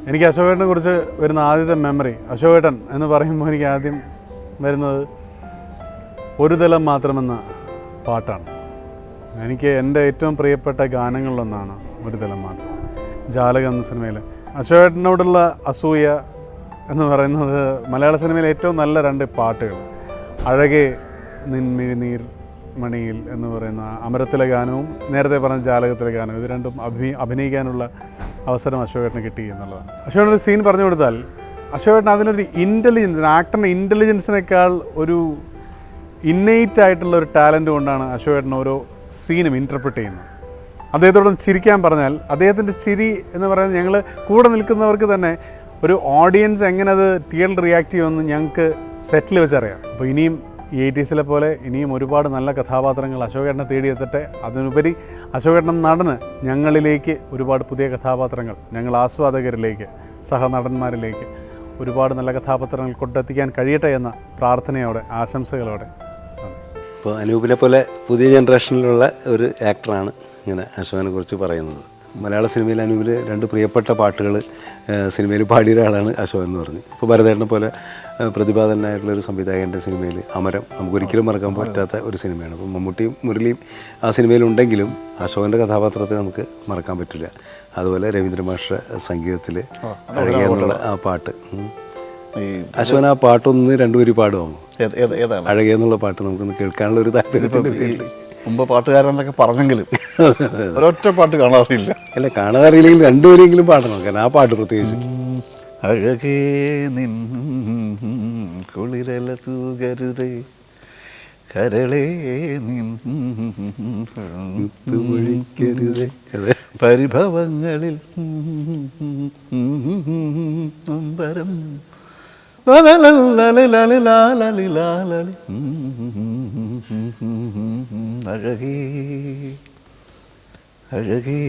എനിക്ക് അശോകേട്ടനെ കുറിച്ച് വരുന്ന ആദ്യത്തെ മെമ്മറി, അശോകേട്ടൻ എന്ന് പറയുമ്പോൾ എനിക്ക് ആദ്യം വരുന്നത് ഒരു തലം മാത്രമെന്ന പാട്ടാണ്. എനിക്ക് എൻ്റെ ഏറ്റവും പ്രിയപ്പെട്ട ഗാനങ്ങളിലൊന്നാണ് ഒരു തലം മാത്രം. ജാലകം എന്ന സിനിമയിൽ അശോകേട്ടനോടുള്ള അസൂയ എന്ന് പറയുന്നത് മലയാള സിനിമയിലെ ഏറ്റവും നല്ല 2 പാട്ടുകൾ, അഴകേ നിൻമിഴിനീർ മണിയിൽ എന്ന് പറയുന്ന അമരത്തിലെ ഗാനവും നേരത്തെ പറഞ്ഞ ജാലകത്തിലെ ഗാനവും, ഇത് രണ്ടും അഭിനയിക്കാനുള്ള അവസരം അശോകേട്ടന് കിട്ടി എന്നുള്ളതാണ്. അശോകേട്ടൻ ഒരു സീൻ പറഞ്ഞു കൊടുത്താൽ അശോകേട്ടൻ അതിനൊരു ഇൻ്റലിജൻസ്, ആക്ടറിൻ്റെ ഇൻ്റലിജൻസിനേക്കാൾ ഒരു ഇന്നേറ്റ് ആയിട്ടുള്ള ഒരു ടാലൻറ്റ് കൊണ്ടാണ് അശോകേട്ടൻ ഓരോ സീനും ഇൻ്റർപ്രറ്റ് ചെയ്യുന്നത്. അദ്ദേഹത്തോടൊന്ന് ചിരിക്കാൻ പറഞ്ഞാൽ അദ്ദേഹത്തിൻ്റെ ചിരി എന്ന് പറയുന്നത് ഞങ്ങൾ കൂടെ നിൽക്കുന്നവർക്ക് തന്നെ ഒരു ഓഡിയൻസ് എങ്ങനെ അത് തിയേറ്ററിൽ റിയാക്ട് ചെയ്യുമെന്ന് ഞങ്ങൾക്ക് സെറ്റിൽ വെച്ചറിയാം. അപ്പോൾ ഇനിയും ഈ 80s പോലെ ഇനിയും ഒരുപാട് നല്ല കഥാപാത്രങ്ങൾ അശോകേട്ടനെ തേടിയെത്തട്ടെ. അതിനുപരി അശോകേട്ടൻ നടന്ന് ഞങ്ങളിലേക്ക് ഒരുപാട് പുതിയ കഥാപാത്രങ്ങൾ, ഞങ്ങൾ ആസ്വാദകരിലേക്ക്, സഹനടന്മാരിലേക്ക് ഒരുപാട് നല്ല കഥാപാത്രങ്ങൾ കൊണ്ടെത്തിക്കാൻ കഴിയട്ടെ എന്ന പ്രാർത്ഥനയോടെ, ആശംസകളോടെ. ഇപ്പോൾ അനൂപിനെ പോലെ പുതിയ ജനറേഷനിലുള്ള ഒരു ആക്ടറാണ് ഇങ്ങനെ അശോകനെ കുറിച്ച് പറയുന്നത്. മലയാള സിനിമയിൽ അനൂപിൽ 2 പ്രിയപ്പെട്ട പാട്ടുകൾ സിനിമയിൽ പാടിയ ഒരാളാണ് അശോകൻ എന്ന് പറഞ്ഞ്. ഇപ്പോൾ ഭരതേട്ടനെ പോലെ പ്രതിഭാതനായിട്ടുള്ളൊരു സംവിധായകൻ്റെ സിനിമയിൽ അമരം നമുക്കൊരിക്കലും മറക്കാൻ പറ്റാത്ത ഒരു സിനിമയാണ്. അപ്പോൾ മമ്മൂട്ടിയും മുരളിയും ആ സിനിമയിലുണ്ടെങ്കിലും അശോകൻ്റെ കഥാപാത്രത്തെ നമുക്ക് മറക്കാൻ പറ്റില്ല. അതുപോലെ രവീന്ദ്ര മാസ്റ്റർ സംഗീതത്തിൽ അഴകേ എന്നുള്ള ആ പാട്ട്, അശോകൻ ആ പാട്ടൊന്ന് 2 വരി പാടുമോ? അഴകേ എന്നുള്ള പാട്ട് നമുക്കൊന്ന് കേൾക്കാനുള്ള ഒരു താല്പര്യത്തിൻ്റെ പേരിൽ. മുമ്പ് പാട്ടുകാരെന്നൊക്കെ പറഞ്ഞെങ്കിലും ഒരൊറ്റ പാട്ട് കാണാറില്ല. അല്ല, കാണാറില്ലെങ്കിൽ 2 വരിയെങ്കിലും പാടണം, കാരണം ആ പാട്ട് പ്രത്യേകിച്ച്. അഴകേ നിൻ കുളിരല തൂകരുതേ കരളേ നിൻ ഒഴിക്കരുതേ പരിഭവങ്ങളിൽ നൊമ്പരം അഴകേ അഴകേ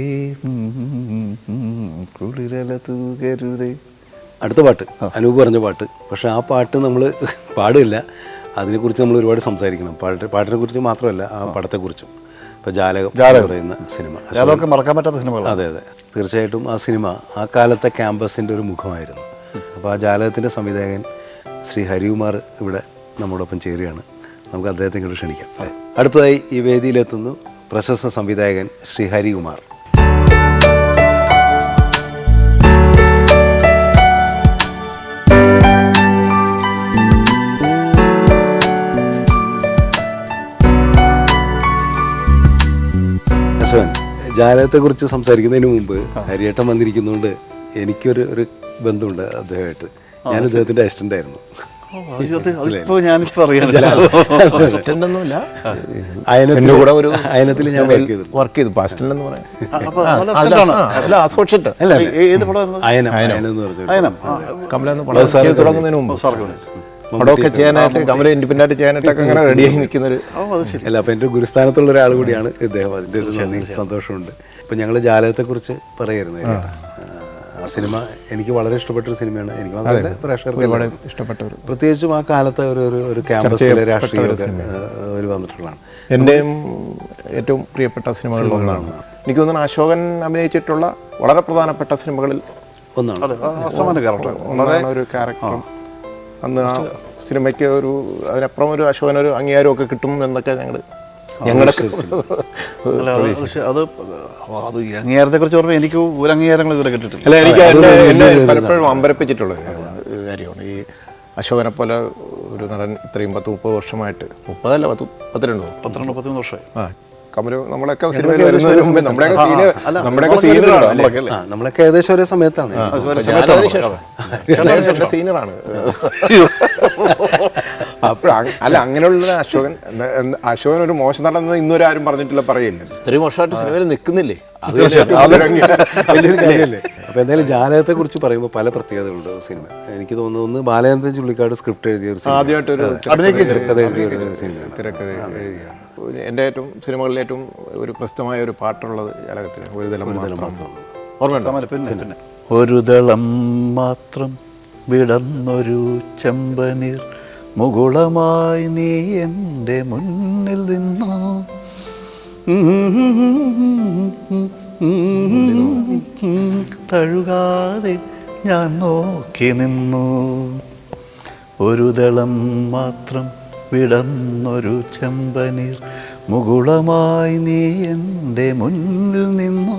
കുളിരല തൂകരുതേ. അടുത്ത പാട്ട് അനൂപ് പറഞ്ഞ പാട്ട്. പക്ഷെ ആ പാട്ട് നമ്മൾ പാടില്ല, അതിനെക്കുറിച്ച് നമ്മൾ ഒരുപാട് സംസാരിക്കണം. പാട്ടിനെ കുറിച്ച് മാത്രമല്ല, ആ പടത്തെക്കുറിച്ചും. ഇപ്പോൾ ജാലകം പറയുന്ന സിനിമ, ജാലകമൊക്കെ മറക്കാൻ പറ്റാത്ത സിനിമകൾ. അതെ അതെ, തീർച്ചയായിട്ടും ആ സിനിമ ആ കാലത്തെ ക്യാമ്പസിൻ്റെ ഒരു മുഖമായിരുന്നു. അപ്പോൾ ആ ജാലകത്തിൻ്റെ സംവിധായകൻ ശ്രീ ഹരികുമാർ ഇവിടെ നമ്മോടൊപ്പം ചേരുകയാണ്. നമുക്ക് അദ്ദേഹത്തെ ഇങ്ങോട്ട് ക്ഷണിക്കാം. അടുത്തതായി ഈ വേദിയിലെത്തുന്നു പ്രശസ്ത സംവിധായകൻ ശ്രീ ഹരികുമാർ. അശോകൻ, ജാലകത്തെക്കുറിച്ച് സംസാരിക്കുന്നതിന് മുമ്പ് ഹരിയേട്ടൻ വന്നിരിക്കുന്നതുകൊണ്ട് എനിക്കൊരു ബന്ധമുണ്ട് അദ്ദേഹമായിട്ട്. ഞാൻ അദ്ദേഹത്തിൻ്റെ അസിസ്റ്റൻ്റ് ആയിരുന്നു. അയനത്തിൽ ഞാൻ വർക്ക് ചെയ്തു. അസിസ്റ്റന്റ് എന്ന് പറയാം. തുടങ്ങുന്നതിന് മുമ്പ് പടമൊക്കെ ചെയ്യാനായിട്ട് കമല ഇൻഡിപെൻഡന്റ് ആയിട്ട് ചെയ്യാനായിട്ടൊക്കെ അങ്ങനെ റെഡിയായി നിൽക്കുന്നൊരു. അല്ല, അപ്പം എൻ്റെ ഗുരുസ്ഥാനത്തുള്ള ഒരാൾ കൂടിയാണ് ഇദ്ദേഹം. അതിൻ്റെ ഒരു സന്തോഷമുണ്ട്. ഇപ്പം ഞങ്ങൾ ജാലകത്തെക്കുറിച്ച് പറയായിരുന്നു. ആ സിനിമ എനിക്ക് വളരെ ഇഷ്ടപ്പെട്ടൊരു സിനിമയാണ്. എനിക്ക് മാത്രമല്ല, പ്രേക്ഷകർക്ക് ഇഷ്ടപ്പെട്ട ഒരു, പ്രത്യേകിച്ചും ആ കാലത്തെ ഒരു ക്യാമ്പസിലെ രാഷ്ട്രീയമൊക്കെ ഒരു വന്നിട്ടുള്ളതാണ്. എൻ്റെയും ഏറ്റവും പ്രിയപ്പെട്ട സിനിമകളിലൊന്നാണ്. എനിക്ക് തോന്നുന്നു അശോകൻ അഭിനയിച്ചിട്ടുള്ള വളരെ പ്രധാനപ്പെട്ട സിനിമകളിൽ ഒന്നാണ്. ഒരു ക്യാരക്ടറും അന്ന് ആ സിനിമയ്ക്ക് അതിനപ്പുറം ഒരു അശോകൻ ഒരു അംഗീകാരമൊക്കെ കിട്ടും എന്നൊക്കെ ഞങ്ങളുടെ അത് അംഗീകാരത്തെ കുറിച്ച് ഓർമ്മ എനിക്ക് ഒരു അംഗീകാരങ്ങൾ ഇതുവരെ കിട്ടിയിട്ടില്ല. അല്ല, എനിക്ക് എന്നെ പലപ്പോഴും അമ്പരപ്പിച്ചിട്ടുള്ള കാര്യമാണ് ഈ അശോകനെ പോലെ ഒരു നടൻ ഇത്രയും 10-30 വർഷമായിട്ട്, 30 അല്ല 13 വർഷമായി കമല് നമ്മളൊക്കെ സിനിമയിൽ വരുന്നതിന് മുമ്പേ നമ്മുടെയൊക്കെ സീനിയറാണ്. നമ്മളൊക്കെ ഏകദേശം ഒരേ സമയത്താണ്. സീനിയറാണ്. അപ്പോൾ അല്ല, അങ്ങനെയുള്ള അശോകൻ ഒരു മോശം നടന്ന് ഇന്നുവരെ ആരും പറഞ്ഞിട്ടില്ല, പറയില്ല. ഇത്രയും വർഷമായിട്ട് സിനിമയിൽ നിൽക്കുന്നില്ലേ, വലിയൊരു കാര്യമല്ലേ. അപ്പോൾ എന്തായാലും ജാലകത്തെ കുറിച്ച് പറയുമ്പോൾ പല പ്രത്യേകതകളുണ്ട് സിനിമ. എനിക്ക് തോന്നുന്നു ഒന്ന് ബാലചന്ദ്രൻ ചുള്ളിക്കാട് സ്ക്രിപ്റ്റ് എഴുതിയ ഒരു തിരക്കഥ എഴുതിയ ഒരു സിനിമയാണ്. എൻ്റെ ഏറ്റവും സിനിമകളിൽ ഏറ്റവും ഒരു പ്രസിദ്ധമായ ഒരു പാട്ടുള്ളത് ജാലകത്തിന് ഒരു ദളം മാത്രം. ഓർമ്മ ഒരു ദളം മാത്രം വിടർന്നൊരു ചെമ്പനീർ മുകുളമായി നീ എൻ്റെ മുന്നിൽ നിന്നോ, തഴുകാതെ ഞാൻ നോക്കി നിന്നു. ഒരു ദളം മാത്രം വിടന്നൊരു ചെമ്പനീർ മുകുളമായി നീ എൻ്റെ മുന്നിൽ നിന്നു.